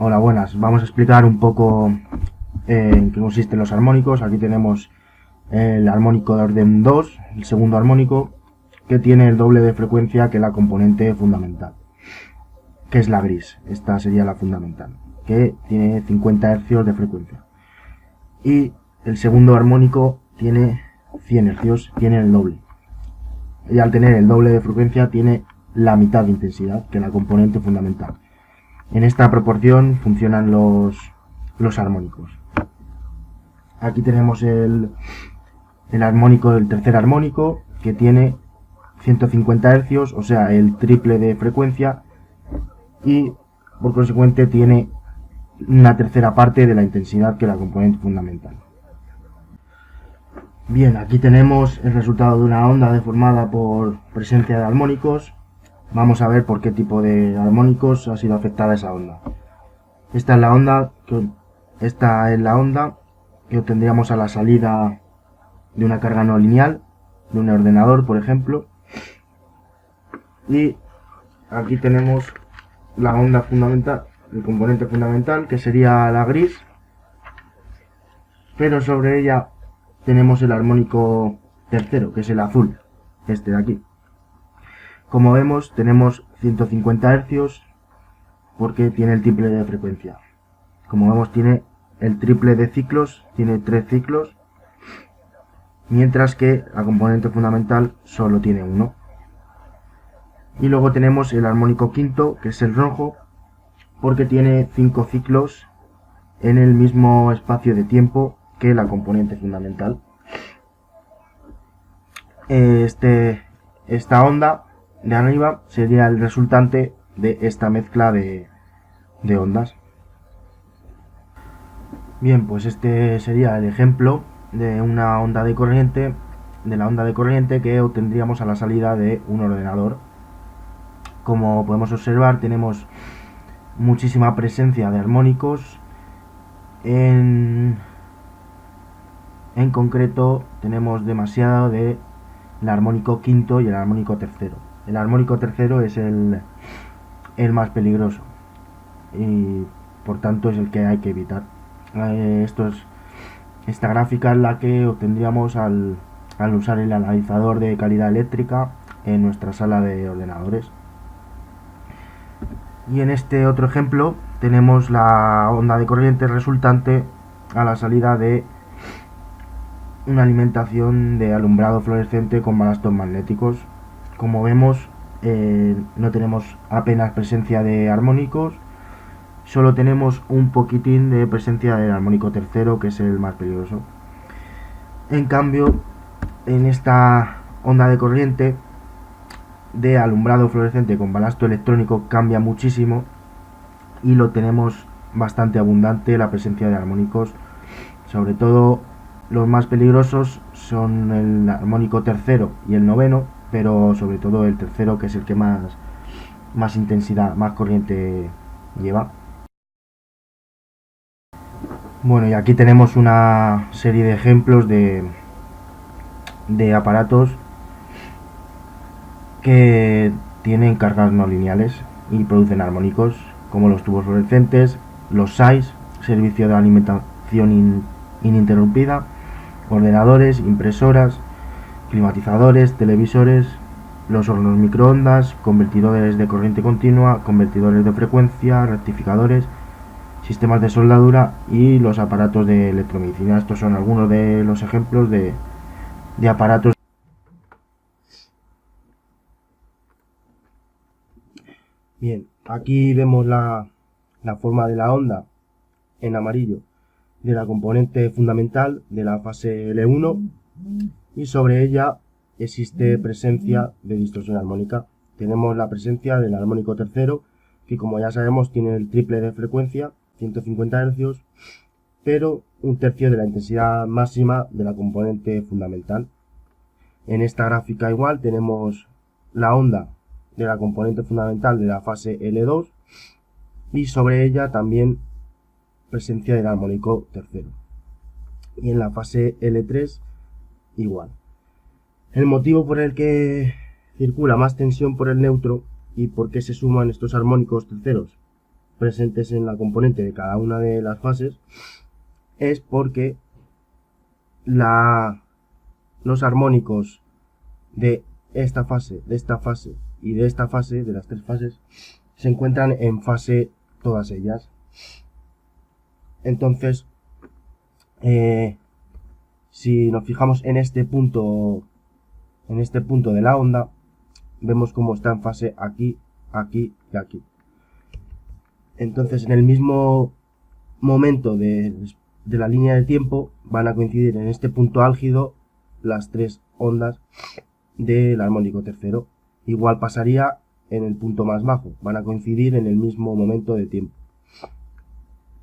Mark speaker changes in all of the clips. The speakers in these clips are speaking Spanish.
Speaker 1: Hola, buenas. Vamos a explicar un poco en qué consisten los armónicos. Aquí tenemos el armónico de orden 2, el segundo armónico, que tiene el doble de frecuencia que la componente fundamental, que es la gris. Esta sería la fundamental, que tiene 50 Hz de frecuencia. Y el segundo armónico tiene 100 Hz, tiene el doble. Y al tener el doble de frecuencia tiene la mitad de intensidad que la componente fundamental. En esta proporción funcionan los armónicos. Aquí tenemos el armónico del tercer armónico, que tiene 150 Hz, o sea, el triple de frecuencia, y por consecuente tiene una tercera parte de la intensidad que la componente fundamental. Bien, aquí tenemos el resultado de una onda deformada por presencia de armónicos. Vamos a ver por qué tipo de armónicos ha sido afectada esa onda. Esta es la onda que obtendríamos a la salida de una carga no lineal, de un ordenador, por ejemplo. Y aquí tenemos la onda fundamental, el componente fundamental, que sería la gris, pero sobre ella tenemos el armónico tercero, que es el azul, este de aquí. Como vemos, tenemos 150 Hz porque tiene el triple de frecuencia. Como vemos, tiene el triple de ciclos, tiene 3 ciclos, mientras que la componente fundamental solo tiene uno. Y luego tenemos el armónico quinto, que es el rojo, porque tiene 5 ciclos en el mismo espacio de tiempo que la componente fundamental. Esta onda de arriba sería el resultante de esta mezcla de ondas. Bien, pues este sería el ejemplo de una onda de corriente, de la onda de corriente que obtendríamos a la salida de un ordenador. Como podemos observar, tenemos muchísima presencia de armónicos. En concreto, tenemos demasiado de el armónico quinto y el armónico tercero. El armónico tercero es el más peligroso y por tanto es el que hay que evitar. Esta gráfica es la que obtendríamos al usar el analizador de calidad eléctrica en nuestra sala de ordenadores. Y en este otro ejemplo tenemos la onda de corriente resultante a la salida de una alimentación de alumbrado fluorescente con balastos magnéticos. Como vemos, no tenemos apenas presencia de armónicos, solo tenemos un poquitín de presencia del armónico tercero, que es el más peligroso. En cambio, en esta onda de corriente de alumbrado fluorescente con balasto electrónico cambia muchísimo y lo tenemos bastante abundante la presencia de armónicos. Sobre todo los más peligrosos son el armónico tercero y el noveno, pero sobre todo el tercero, que es el que más intensidad, más corriente lleva. Bueno, y aquí tenemos una serie de ejemplos de aparatos que tienen cargas no lineales y producen armónicos, como los tubos fluorescentes, los SAIs, servicio de alimentación ininterrumpida, ordenadores, impresoras, climatizadores, televisores, los hornos microondas, convertidores de corriente continua, convertidores de frecuencia, rectificadores, sistemas de soldadura y los aparatos de electromedicina. Estos son algunos de los ejemplos de aparatos. Bien, aquí vemos la forma de la onda en amarillo de la componente fundamental de la fase L1, y sobre ella existe presencia de distorsión armónica. Tenemos la presencia del armónico tercero, que como ya sabemos tiene el triple de frecuencia, 150 Hz, pero un tercio de la intensidad máxima de la componente fundamental. En esta gráfica igual tenemos la onda de la componente fundamental de la fase L2 y sobre ella también presencia del armónico tercero. Y en la fase L3 igual. El motivo por el que circula más tensión por el neutro y por qué se suman estos armónicos terceros presentes en la componente de cada una de las fases es porque los armónicos de esta fase y de esta fase, de las tres fases, se encuentran en fase todas ellas. Entonces, si nos fijamos en este punto de la onda, vemos cómo está en fase aquí, aquí y aquí. Entonces, en el mismo momento de la línea de tiempo van a coincidir en este punto álgido las tres ondas del armónico tercero. Igual pasaría en el punto más bajo, van a coincidir en el mismo momento de tiempo.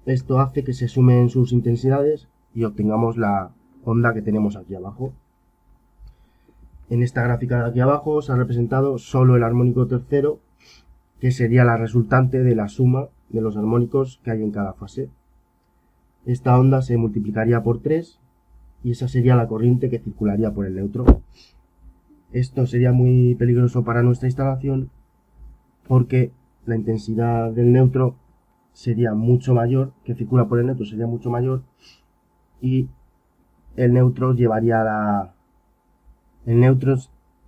Speaker 1: Esto hace que se sumen sus intensidades y obtengamos la onda que tenemos aquí abajo. En esta gráfica de aquí abajo se ha representado solo el armónico tercero, que sería la resultante de la suma de los armónicos que hay en cada fase. Esta onda se multiplicaría por 3 y esa sería la corriente que circularía por el neutro. Esto sería muy peligroso para nuestra instalación porque la intensidad del neutro sería mucho mayor, que circula por el neutro sería mucho mayor, y el neutro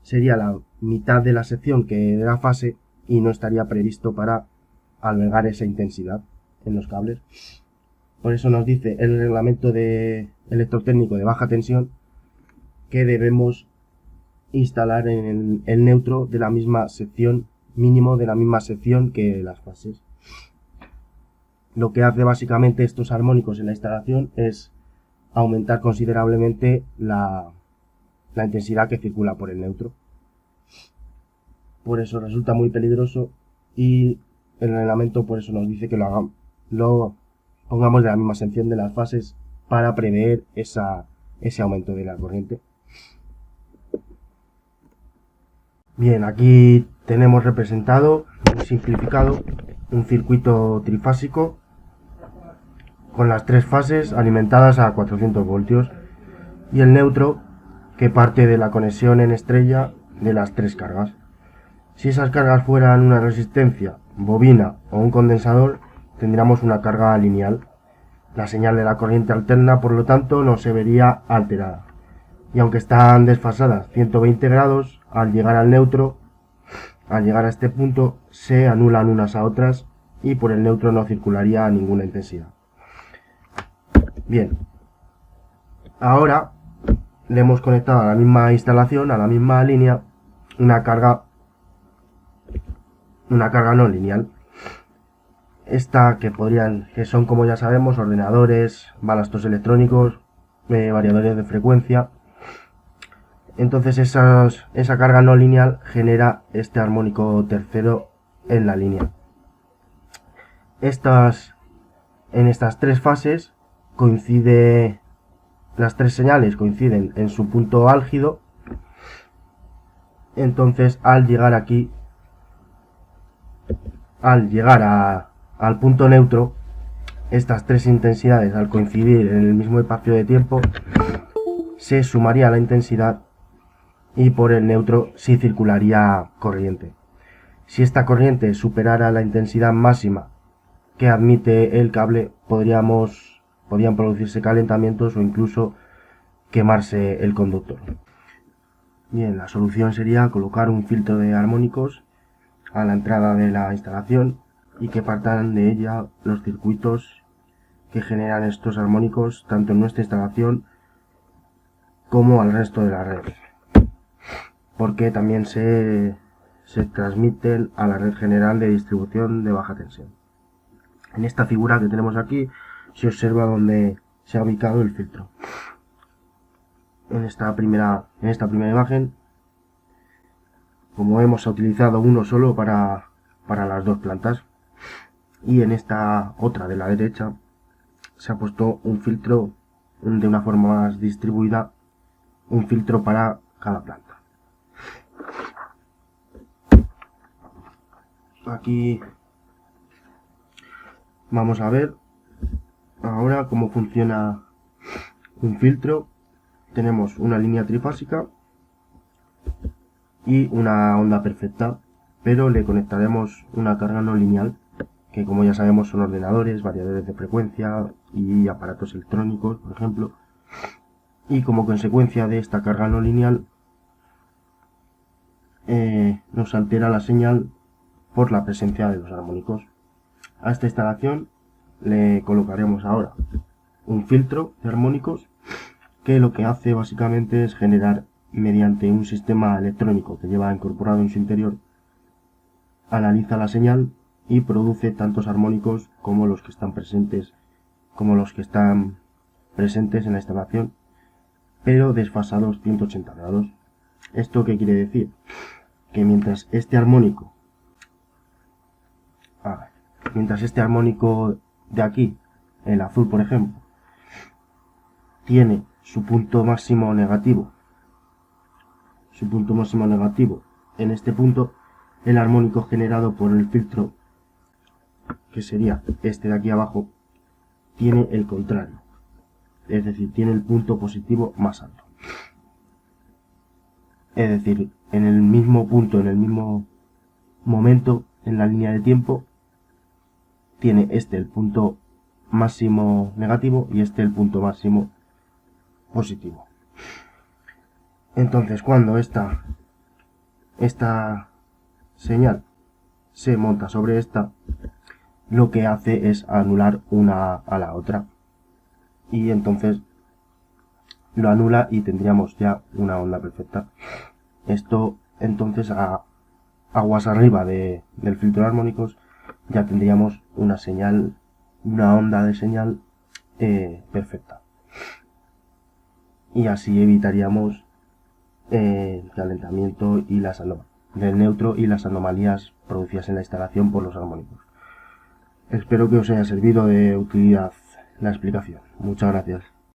Speaker 1: sería la mitad de la sección que de la fase y no estaría previsto para albergar esa intensidad en los cables. Por eso nos dice el reglamento electrotécnico de baja tensión que debemos instalar en el neutro de la misma sección, mínimo de la misma sección que las fases. Lo que hace básicamente estos armónicos en la instalación es aumentar considerablemente la intensidad que circula por el neutro. Por eso resulta muy peligroso y el reglamento por eso nos dice que lo pongamos de la misma sección de las fases para prever ese aumento de la corriente. Bien, aquí tenemos representado, simplificado, un circuito trifásico con las tres fases alimentadas a 400 voltios y el neutro que parte de la conexión en estrella de las tres cargas. Si esas cargas fueran una resistencia, bobina o un condensador, tendríamos una carga lineal. La señal de la corriente alterna, por lo tanto, no se vería alterada. Y aunque están desfasadas 120 grados, al llegar al neutro, al llegar a este punto, se anulan unas a otras y por el neutro no circularía ninguna intensidad. Bien, ahora le hemos conectado a la misma instalación, a la misma línea, una carga no lineal. Esta que son, como ya sabemos, ordenadores, balastros electrónicos, variadores de frecuencia. Entonces esa carga no lineal genera este armónico tercero en la línea. En estas tres fases las tres señales coinciden en su punto álgido. Entonces al llegar al punto neutro, estas tres intensidades al coincidir en el mismo espacio de tiempo se sumaría la intensidad y por el neutro sí circularía corriente. Si esta corriente superara la intensidad máxima que admite el cable, podrían producirse calentamientos o incluso quemarse el conductor. Bien, la solución sería colocar un filtro de armónicos a la entrada de la instalación y que partan de ella los circuitos que generan estos armónicos tanto en nuestra instalación como al resto de la red, porque también se transmiten a la red general de distribución de baja tensión. En esta figura que tenemos aquí se observa donde se ha ubicado el filtro. En esta primera imagen, como hemos utilizado uno solo para las dos plantas, y en esta otra de la derecha se ha puesto un filtro de una forma más distribuida, un filtro para cada planta. Aquí vamos a ver ahora cómo funciona un filtro. Tenemos una línea trifásica y una onda perfecta, pero le conectaremos una carga no lineal que como ya sabemos son ordenadores, variadores de frecuencia y aparatos electrónicos, por ejemplo. Y como consecuencia de esta carga no lineal, nos altera la señal por la presencia de los armónicos. A esta instalación le colocaremos ahora un filtro de armónicos que lo que hace básicamente es generar, mediante un sistema electrónico que lleva incorporado en su interior, analiza la señal y produce tantos armónicos como los que están presentes en la instalación, pero desfasados 180 grados. ¿Esto qué quiere decir? Que mientras este armónico de aquí, el azul por ejemplo, tiene su punto máximo negativo en este punto, el armónico generado por el filtro, que sería este de aquí abajo, tiene el contrario, es decir, tiene el punto positivo más alto. Es decir, en el mismo punto, en el mismo momento, en la línea de tiempo, tiene este el punto máximo negativo y este el punto máximo positivo. Entonces, cuando esta señal se monta sobre esta, lo que hace es anular una a la otra, y entonces lo anula y tendríamos ya una onda perfecta. Esto entonces, a aguas arriba del filtro de armónicos, ya tendríamos una onda de señal perfecta, y así evitaríamos el calentamiento y del neutro y las anomalías producidas en la instalación por los armónicos. Espero que os haya servido de utilidad la explicación. Muchas gracias.